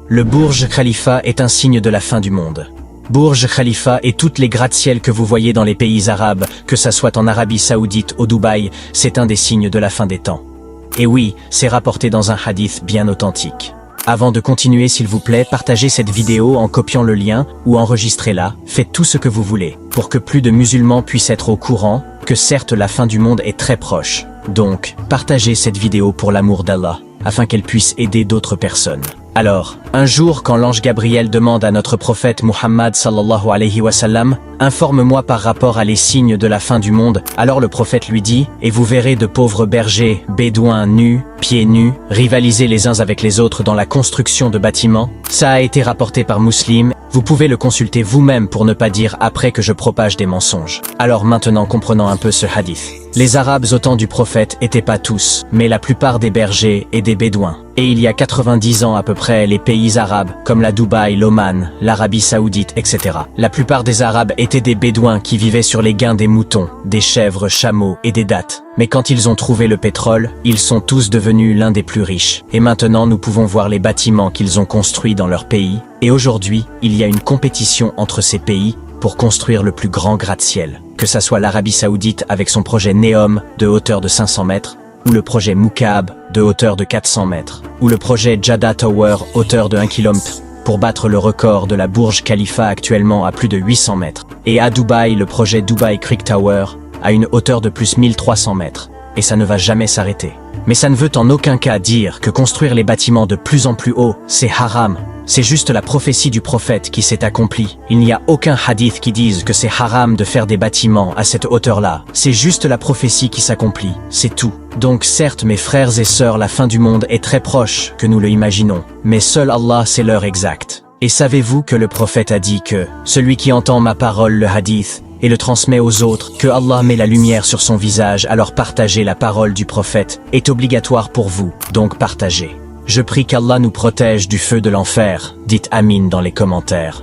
Le Burj Khalifa est un signe de la fin du monde. Burj Khalifa et toutes les gratte-ciel que vous voyez dans les pays arabes, que ça soit en Arabie Saoudite ou Dubaï, c'est un des signes de la fin des temps. Et oui, c'est rapporté dans un hadith bien authentique. Avant de continuer, s'il vous plaît, partagez cette vidéo en copiant le lien ou enregistrez-la, faites tout ce que vous voulez, pour que plus de musulmans puissent être au courant que certes la fin du monde est très proche. Donc, partagez cette vidéo pour l'amour d'Allah, afin qu'elle puisse aider d'autres personnes. Alors, un jour quand l'ange Gabriel demande à notre prophète Muhammad sallallahu alayhi wa sallam, informe-moi par rapport à les signes de la fin du monde, alors le prophète lui dit, et vous verrez de pauvres bergers, bédouins nus, pieds nus, rivaliser les uns avec les autres dans la construction de bâtiments. Ça a été rapporté par Muslim, vous pouvez le consulter vous-même pour ne pas dire après que je propage des mensonges. Alors maintenant comprenons un peu ce hadith. Les Arabes au temps du prophète étaient pas tous, mais la plupart des bergers et des bédouins. Et il y a 90 ans à peu près, les pays arabes, comme la Dubaï, l'Oman, l'Arabie Saoudite, etc. La plupart des Arabes étaient des bédouins qui vivaient sur les gains des moutons, des chèvres, chameaux et des dattes. Mais quand ils ont trouvé le pétrole, ils sont tous devenus l'un des plus riches. Et maintenant nous pouvons voir les bâtiments qu'ils ont construits dans leur pays. Et aujourd'hui, il y a une compétition entre ces pays pour construire le plus grand gratte-ciel. Que ça soit l'Arabie Saoudite avec son projet Neom de hauteur de 500 mètres, ou le projet Mukaab de hauteur de 400 mètres, ou le projet Jeddah Tower hauteur de 1 km, pour battre le record de la Burj Khalifa actuellement à plus de 800 mètres. Et à Dubaï, le projet Dubai Creek Tower à une hauteur de plus 1300 mètres. Et ça ne va jamais s'arrêter. Mais ça ne veut en aucun cas dire que construire les bâtiments de plus en plus haut, c'est haram. C'est juste la prophétie du prophète qui s'est accomplie. Il n'y a aucun hadith qui dise que c'est haram de faire des bâtiments à cette hauteur-là. C'est juste la prophétie qui s'accomplit, c'est tout. Donc certes mes frères et sœurs, la fin du monde est très proche que nous le imaginons. Mais seul Allah sait l'heure exacte. Et savez-vous que le prophète a dit que celui qui entend ma parole, le hadith, et le transmet aux autres, que Allah met la lumière sur son visage, alors partager la parole du prophète est obligatoire pour vous, donc partagez. Je prie qu'Allah nous protège du feu de l'enfer, dites Amin dans les commentaires.